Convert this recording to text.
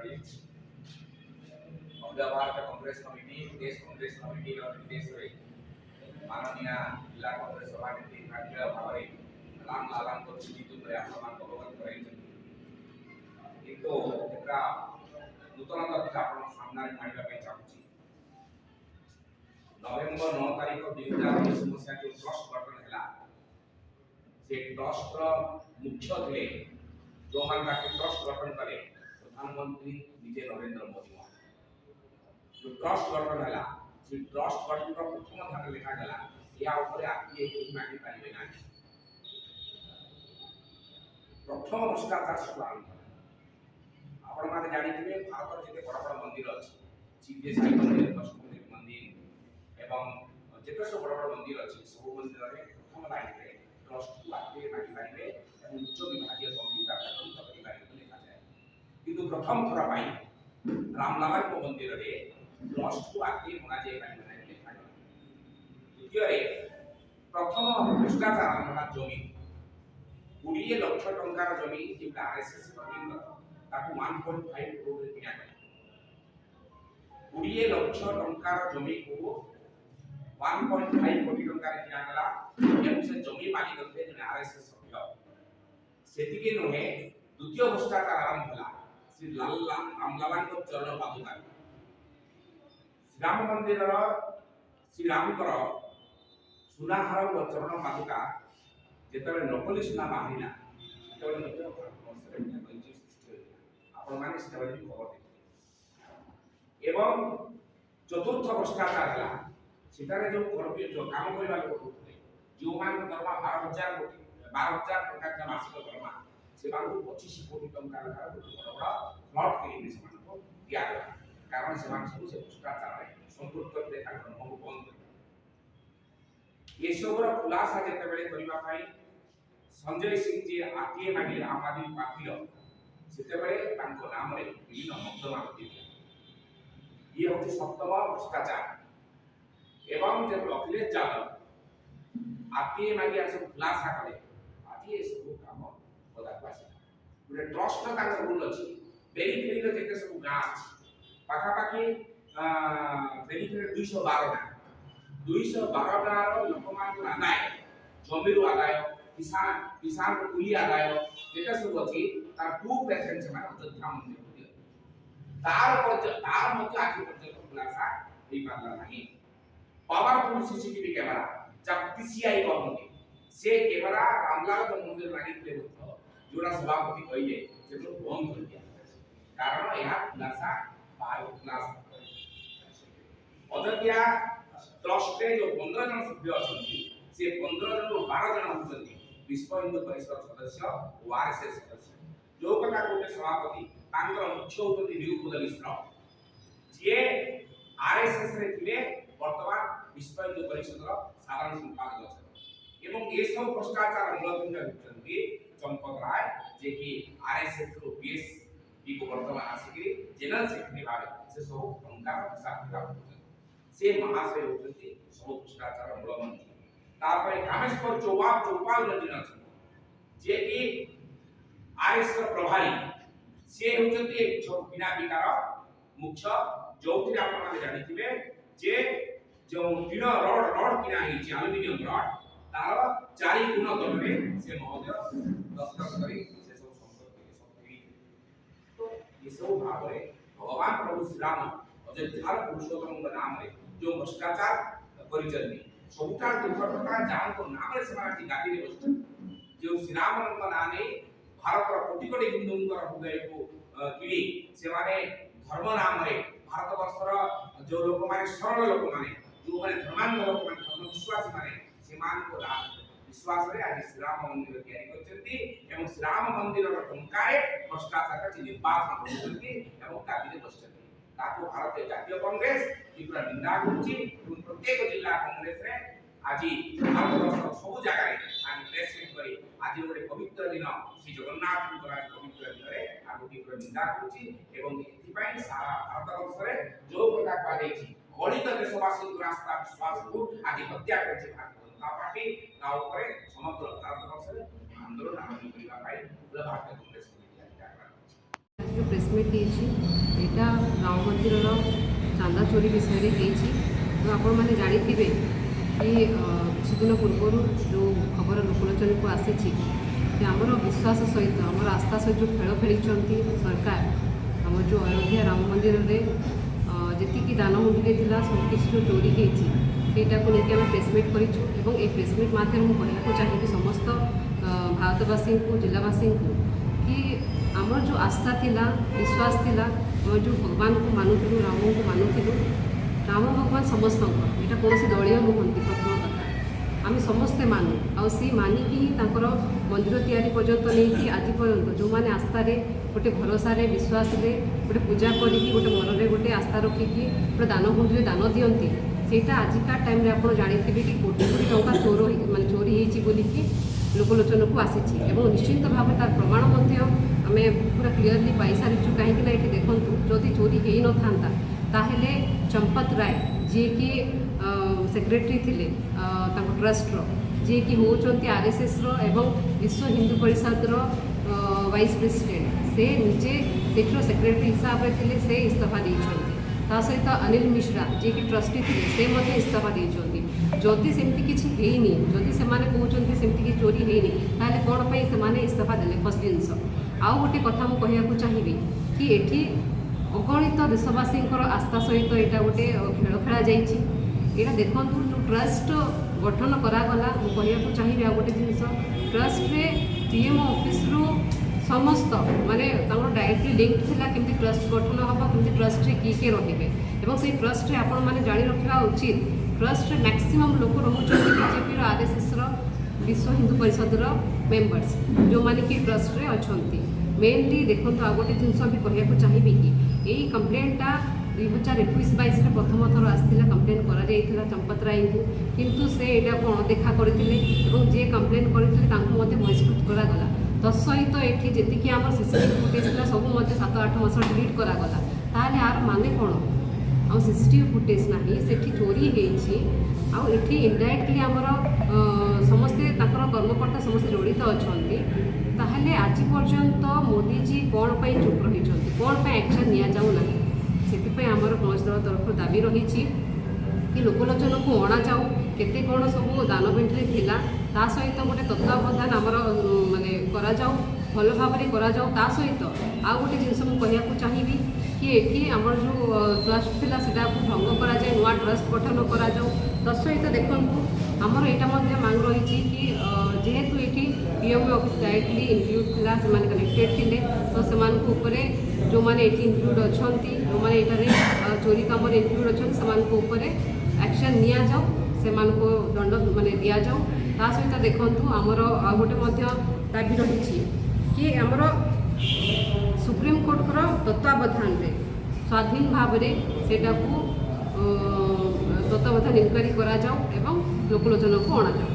अखिल Bharat Congress committee देश Congress committee निर्देश माननीय जिला कांग्रेस सभापति राज्य भाव राम लालान को चिंतित आक्रमण अवगत कर नूतन तथ्य आप सामने आने चाहूँगी नवेम्बर 9 तारीख 2019 मसीहा जो ट्रस्ट गठन है से ट्रस्ट मुख्य थे जो मान ट्रस्ट गठन कले प्रधानमंत्री निजे नरेंद्र मोदी जो ट्रस्ट गठन है से ट्रस्ट गठन प्रथम धारा लिखा गला या ऊपर आरटीआई कोई मांगी पारिबे ना प्रथम भ्रष्टाचार सब आरंभ आपण माने जानि थिबे भारत जेते बड़ बड़ मंदिर अछि सीधे साई मंदिर कष्टमंदिर मंदिर एवं जेते सब बड़ बड़ मंदिर अछि सब मंदिर रे प्रथम लाइन रे ट्रस्ट को आरटीआई मांगी पारिबे उच्च विभागीय कमिटी का तदंत करि पारिबे लिखा जाय किंतु प्रथम थरा पाई रामलाला को मंदिर रे ट्रस्ट को आरटीआई मना जाय पारिबे ना लिखा गला द्वितीय रे प्रथम भ्रष्टाचार आरंभ जमी 20 लाख टंकार जमी जे आरएसएस वर्किंग ताकू 1.5 करोड़ रे किना गला 20 लाख टंकार जमी को 1.5 कोटी टंकार किना गला एवं से जमी मालिक थे जे आरएसएस सभ्य सेतिके नहे द्वितीय भ्रष्टाचार आरंभ होला श्री रामलाला को चरण पादुका श्री राम मंदिर श्री राम कर सुनाहार और चरण पादुका जेतबे नकली सुना बाहिला सेतबे मते वर्षरे बंची सृष्टि आपण माने सेतबे खबर देखि एवं चतुर्थ भ्रष्टाचार हला सेटारे जो कर्मी जो काम करबा लोक होते जो मान दरमा 12000 कोटी 12000 टका का मासिक दरमा से बाबू 25 कोटी टका का बड़ा प्लॉट के लिए समान को दिया गया कारण समान सब से भ्रष्टाचार है संपुक्त देखा को बंद ये सबरा खुलासा जेते बेले करिबा पाई संजय सिंह जी आरटीआई मांगे आम आदमी पार्टी सेते बेले तांको नाम रे विभिन्न मकदमा होती ये होती सप्तम भ्रष्टाचार एवं जब अखिलेश यादव आरटीआई मांगे सब खुलासा करे आज ये सब काम बदा पासी गुटे ट्रस्ट का रूल अछि बेनिफिट रे जेते सब गां पाखा पाखी बेनिफिट 212 गां 212 गां रो लोकमान को आदाय जमीर आदाय किसान को कुली आदाय जेटा सब अछि तार 2% से माने अयोध्या मंदिर को दियो तार मध्य आखि पर्यंत खुलासा एई पारला नाही पावरफुल सीसीटीवी कैमरा जब पीसीआई कहते से कैमरा रामलाल को मंदिर लागी थे जोड़ा सभापति कहिए से तो बंद कर दिया कारण यह खुलासा बाहर खुलासा अयोध्या ट्रस्ट के जो 15 जन सभ्य अछंती से 15 जन 12 जन होचंती विश्व हिंदू परिषद सदस्य और आरएसएस सदस्य जो कथा कोटे सभापति तांकर मुख्य होचंती निरुपद मिश्र जे आरएसएस रे थिले वर्तमान विश्व हिंदू परिषद रो साधारण संपादक अछन एवं ये सब भ्रष्टाचार मूलबिंदु होचंती चंपक राय जे कि आरएसएस रो बीएस की को वर्तमान आसिकरी जनरल सेक्रेटरी भावे से सब टंका हिसाब किताब से महाशय होचंती सब भ्रष्टाचार मूलमंत्री तापर कामेश्वर चौपाल रंजन अछन जे कि आरएसएस प्रभारी से होचंती जो बिना विकार मुख्य जोथि आपण माने जानिथिबे जे जो टीन रड किना हिची एल्युमिनियम रड तार 4 गुण दरे से महोदय दस्तखत करी से सब संपत्ति के सब पीड़ी तो ये सब भावरे भगवान प्रभु श्री राम अयोध्या पुरुषोत्तम के नाम रे जो भ्रष्टाचार परिचलनी सबटा दुर्घटना जान को नाम रे समाज गादी रे बसत जो श्री राम का नाम ने भारत कोटि कोटि हिंदुंकर हृदय को किड़ी से माने धर्म नाम रे भारत वर्षर जो लोक माने सरल लोक माने जो माने धर्मांध लोक माने धर्म विश्वासी माने सीमान को विश्वास रे आज श्री राम मंदिर तैयारी करछंती एवं श्री राम मंदिर रो टंकाए भ्रष्टाचार का निर्वाचन करछंती एवं गादी रे बसछंती ताको भारतीय जातीय कांग्रेस तीव्र निंदा करछि प्रत्येक जिला कांग्रेस रे आज भारत वर्षर सब जगह रे आज प्रेस मीट करी आज गोटे पवित्र दिन श्री जगन्नाथ पवित्र दिन रे आज तीव्र निंदा करछि एवं एथि पई सारा भारत वर्ष रे जो कथा कहा दैछि गणित देशवासी रास्ता विश्वास को आज हत्या करछि भारत जनता पार्टी ता ऊपर समग्र भारत वर्ष रे आंदोलन आरंभ करिबा पई भारतीय कांग्रेस को जो प्रेसमिट यहाँ राम मंदिर चांदा चोरी विषय में तो आपण मैंने जानी कि किसी दिन पूर्व जो खबर लोकलोचन को आसी आमर विश्वास सहित आमर आस्था सहित जो खेल खेली सरकार आम जो अयोध्या राम मंदिर में जी दान मुंडी सब किसी जो चोरी होटा को लेकिन आम प्रेसमिट करूँ ये प्रेसमिट माध्यम कहना चाहिए समस्त भारतवासी को जिलावासी को कि आमर जो आस्था थिला विश्वास थिला जो भगवान को मानुलु राम को मानुलु राम भगवान समस्त यहाँ कौन दलीय नुहति प्रथम कथा आम समस्ते मानु आई मानिकी ही मंदिर तैयारी पर्यंत नहीं आज पर्यंत जो मैंने आस्था गोटे भरोसा विश्वास गोटे पूजा करी गोटे मन में गोटे आस्था रखिकी गोटे दान हुंडी दान दियंती सेटा आजिका टाइम आप जानते कि कोटी कोटी टंका चोर माने चोरी होती बोलिकी लोकलोचन को आसी निश्चित भाव तार प्रमाण आम पूरा क्लीयरली पाई सारी कहीं ये देखूँ जदि चोरी हो न था ताहले चंपत राय जी कि सेक्रेटरी थिले ट्रस्टर जी कि होती आरएसएस एवं विश्व हिंदू परिषद वाइस प्रेसिडेंट से निजे सेक्टर सेक्रेटरी हिसाब से थे इस्तीफा देते सहित अनिल मिश्रा जी कि ट्रस्टी थे से इस्तीफा देते जदि सेमती किसी हैनी जदि से कहते सेमती कि चोरी हैनी ताहले कौन पे से इस्तीफा देले फर्स्ट जिनस आउ गोटे कथा मुझे कहूँ चाहिए कि एठी अगणित देशवासी आस्था सहित यहाँ गोटे खेल खेला जाइए देखूँ जो ट्रस्ट गठन करागला मुझे कहूँ चाहिए आ गोटे जिनस ट्रस्ट पीएम ऑफिस रु समस्त माने डायरेक्टली लिंक थिला केमती ट्रस्ट गठन हम केमती ट्रस्ट किए रे से ट्रस्ट आपण मैंने जानी रखा उचित ट्रस्ट मैक्सिमम लोक रोचे बीजेपी आरएसएस विश्व हिंदू परिषद मेंबर्स जो मैंने कि ट्रस्ट रे अच्छी मेनली देखो आ गोटे जिनस भी कहूँ चाहिए कि यही कम्प्लेनटा 2021-22 प्रथम थर आसाला कम्प्लेन कर चंपत राय को किंतु से यहाँ कौन देखा करते जे कम्प्लेन करते बहिष्कृत करागला तत्सहित ये जी आम सीसीटीवी फुटेज था सब 7-8 मास डिलीट करागला ताहले यार माने कौन आम सीसीटीवी फुटेज ना से चोरी होती इनडायरेक्टली आमर समस्ते कर्मकर्ता समस्ते जड़ित अच्छा ताहले आज पर्यंत मोदीजी कौन पर चुप रही कौन पर एक्शन नि जाऊना से आमर कौन दल तरफ दाबी रही कि लोकलोचन को अणा जाऊ केते कौन सब दान बेंटरी थिला ता सहित गोटे तत्वावधान आमर माने करा जाऊ भल भाव में करा जाऊ ता सहित आ गोटे जिनस मुझे कहूँ चाहिए कि ये आमर जो ट्रस्ट थिला सेटा को भंग करा जाए नुआ ट्रस्ट गठन करा जाऊ तत्सहित देखूँ आमर यहाँ मांग रही कि जेहेतु ये पीएम ऑफिस डायरेक्टली इंक्लूड थिला से कनेक्टेड थिले तो से जो मैंने ये इंक्लूड अच्छा जो मैंने ये चोरी कम इंक्लूड अच्छा से एक्शन नि जाऊ से दंड माने दि जाऊ ता सहित देखूँ आमर आ गोटे दाबी रही कि आमर सुप्रीम कोर्ट तत्वावधान में स्वाधीन भाव से तत्वावधान इनक्वारी करा जाऊ एवं लोकलोचन को अणा जाऊ।